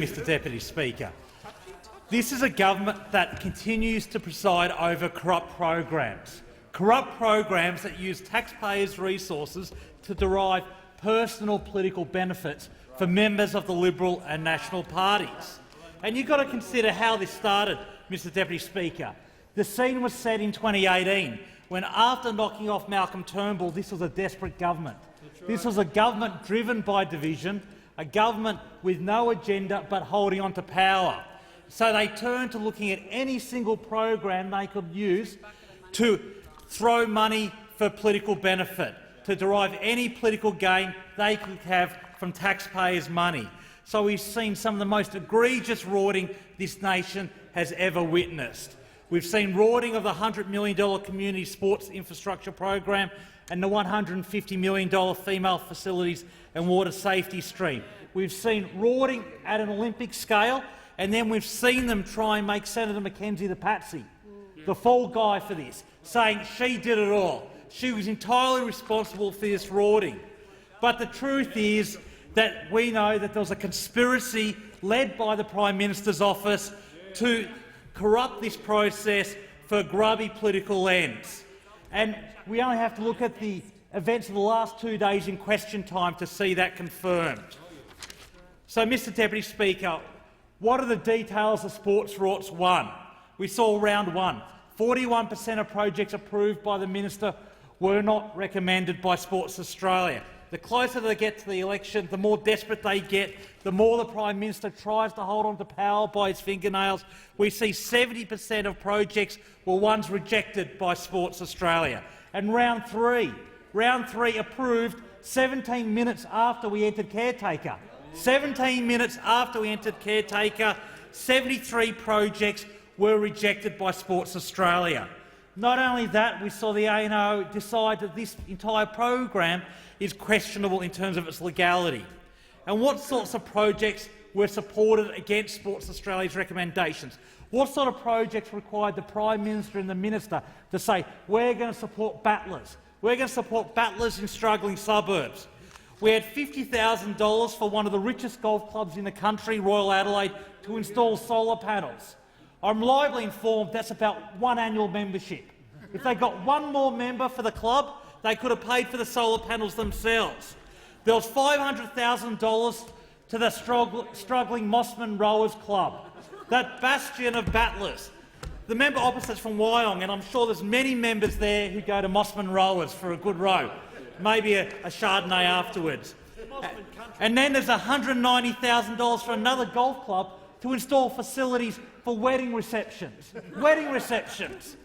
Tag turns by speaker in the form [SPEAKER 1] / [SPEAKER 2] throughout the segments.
[SPEAKER 1] Mr Deputy Speaker. This is a government that continues to preside over corrupt programs that use taxpayers' resources to derive personal political benefits for members of the Liberal and National parties. And you've got to consider how this started, Mr Deputy Speaker. The scene was set in 2018, when after knocking off Malcolm Turnbull, this was a desperate government. This was a government driven by division, a government with no agenda but holding on to power. So they turned to looking at any single program they could use to throw money for political benefit, to derive any political gain they could have from taxpayers' money. So we've seen some of the most egregious rorting this nation has ever witnessed. We've seen rorting of the $100 million community sports infrastructure program and the $150 million female facilities and water safety stream. We've seen rorting at an Olympic scale, and then we've seen them try and make Senator Mackenzie the patsy, the fall guy for this, saying she did it all. She was entirely responsible for this rorting. But the truth is that we know that there was a conspiracy led by the Prime Minister's office to corrupt this process for grubby political ends. And we only have to look at the events of the last 2 days in question time to see that confirmed. So, Mr Deputy Speaker, what are the details of Sports Rorts 1? We saw round 1. 41% of projects approved by the minister were not recommended by Sports Australia. The closer they get to the election, the more desperate they get, the more the Prime Minister tries to hold on to power by his fingernails. We see 70% of projects were ones rejected by Sports Australia. And round three approved 17 minutes after we entered caretaker. 17 minutes after we entered caretaker, 73 projects were rejected by Sports Australia. Not only that, we saw the ANO decide that this entire program is questionable in terms of its legality. And what sorts of projects were supported against Sports Australia's recommendations? What sort of projects required the Prime Minister and the Minister to say, we're going to support battlers, we're going to support battlers in struggling suburbs? We had $50,000 for one of the richest golf clubs in the country, Royal Adelaide, to install solar panels. I'm reliably informed that's about one annual membership. If they got one more member for the club, they could have paid for the solar panels themselves. There was $500,000 to the struggling Mossman Rowers Club, that bastion of battlers. The member opposite's from Wyong, and I'm sure there's many members there who go to Mossman Rowers for a good row, maybe a Chardonnay afterwards. And then there's $190,000 for another golf club to install facilities for wedding receptions. Wedding receptions.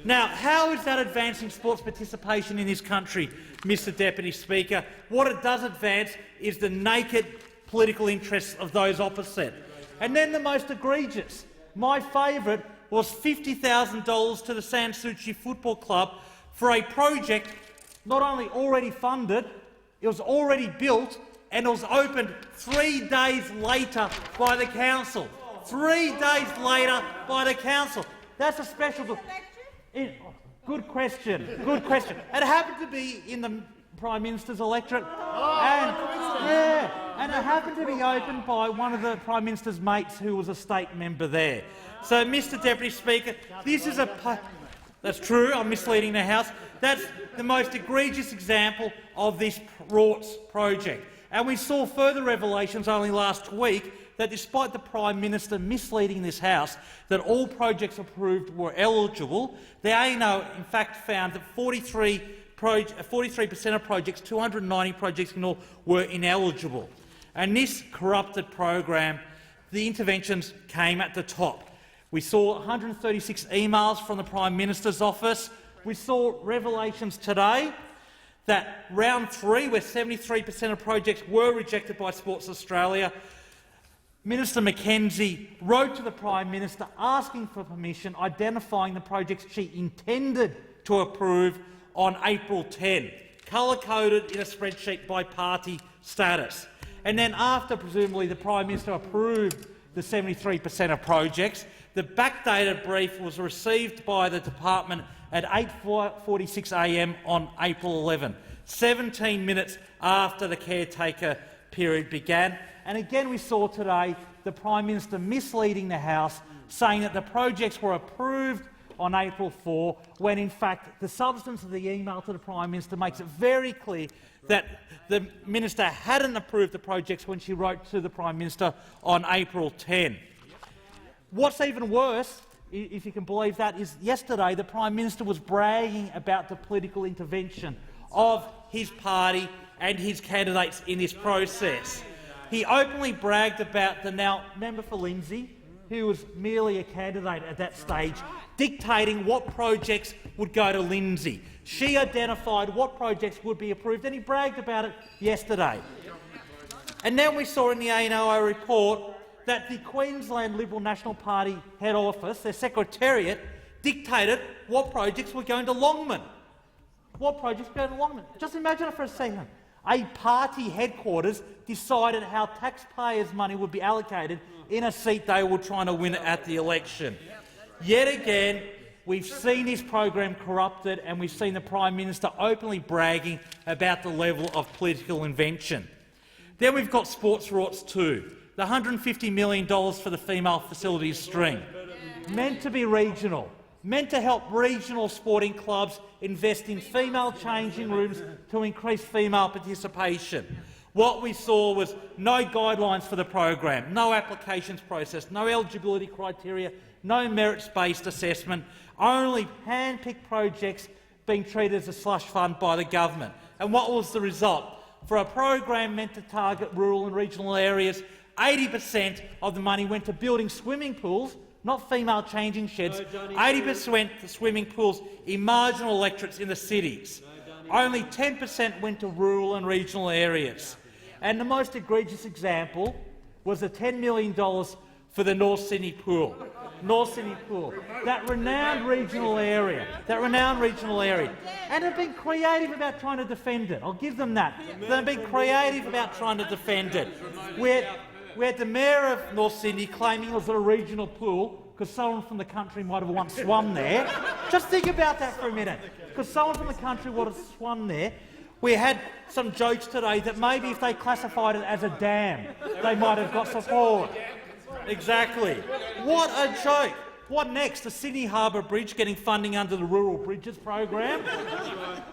[SPEAKER 1] Now, how is that advancing sports participation in this country, Mr Deputy Speaker? What it does advance is the naked political interests of those opposite. And then the most egregious, my favourite, was $50,000 to the Sanssouci Football Club for a project not only already funded, it was already built, and it was opened 3 days later by the council. 3 days later by the council. That's a special. Good question. Good question. It happened to be in the Prime Minister's electorate, and it happened to be opened by one of the Prime Minister's mates who was a state member there. So, Mr Deputy Speaker, this is that's true. I'm misleading the House. That's the most egregious example of this Rorts project. And we saw further revelations only last week that despite the Prime Minister misleading this House that all projects approved were eligible, the ANO in fact found that 43% of projects, 290 projects in all, were ineligible. And this corrupted program, the interventions came at the top. We saw 136 emails from the Prime Minister's office. We saw revelations today that round 3, where 73% of projects were rejected by Sports Australia, Minister Mackenzie wrote to the Prime Minister asking for permission, identifying the projects she intended to approve on April 10, colour-coded in a spreadsheet by party status. And then after, presumably, the Prime Minister approved the 73% of projects, the backdated brief was received by the department at 8:46 a.m. on April 11, 17 minutes after the caretaker period began. And again we saw today the Prime Minister misleading the House, saying that the projects were approved on April 4, when in fact the substance of the email to the Prime Minister makes it very clear that the Minister hadn't approved the projects when she wrote to the Prime Minister on April 10. What's even worse, if you can believe that, is yesterday the Prime Minister was bragging about the political intervention of his party and his candidates in this process. He openly bragged about the now member for Lindsay, who was merely a candidate at that stage, dictating what projects would go to Lindsay. She identified what projects would be approved, and he bragged about it yesterday. And then we saw in the ANO report that the Queensland Liberal National Party head office, their secretariat, dictated what projects were going to Longman. What projects were going to Longman? Just imagine it for a second. A party headquarters decided how taxpayers' money would be allocated in a seat they were trying to win at the election. Yet again, we've seen this program corrupted, and we've seen the Prime Minister openly bragging about the level of political invention. Then we've got sports rorts too. The $150 million for the female facilities stream, meant to be regional, meant to help regional sporting clubs invest in female changing rooms to increase female participation. What we saw was no guidelines for the program, no applications process, no eligibility criteria, no merits-based assessment, only hand-picked projects being treated as a slush fund by the government. And what was the result? For a program meant to target rural and regional areas, 80% of the money went to building swimming pools, not female changing sheds. 80% went to swimming pools in marginal electorates in the cities. Only 10% went to rural and regional areas. And the most egregious example was the $10 million for the North Sydney pool. North Sydney pool, that renowned regional area, and have been creative about trying to defend it. I'll give them that. They've been creative about trying to defend it. We had the Mayor of North Sydney claiming it was a regional pool because someone from the country might have once swum there. Just think about that for a minute, because someone from the country would have swum there. We had some jokes today that maybe if they classified it as a dam, they might have got support. Exactly. What a joke. What next? The Sydney Harbour Bridge getting funding under the Rural Bridges program?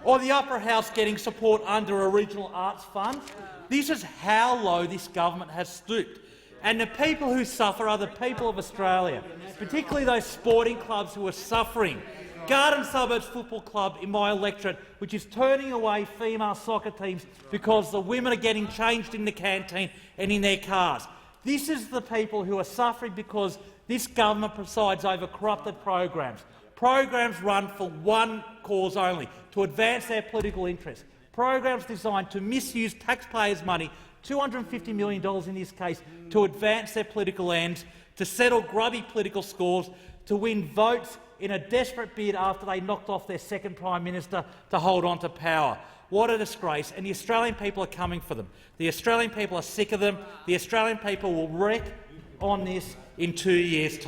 [SPEAKER 1] Or the Upper House getting support under a regional arts fund? This is how low this government has stooped. And the people who suffer are the people of Australia, particularly those sporting clubs who are suffering. Garden Suburbs Football Club in my electorate, which is turning away female soccer teams because the women are getting changed in the canteen and in their cars. This is the people who are suffering because this government presides over corrupted programs. Programs run for one cause only, to advance their political interests. Programs designed to misuse taxpayers' money, $250 million in this case, to advance their political ends, to settle grubby political scores, to win votes in a desperate bid after they knocked off their second Prime Minister to hold on to power. What a disgrace, and the Australian people are coming for them. The Australian people are sick of them. The Australian people will wreck on this in 2 years' time.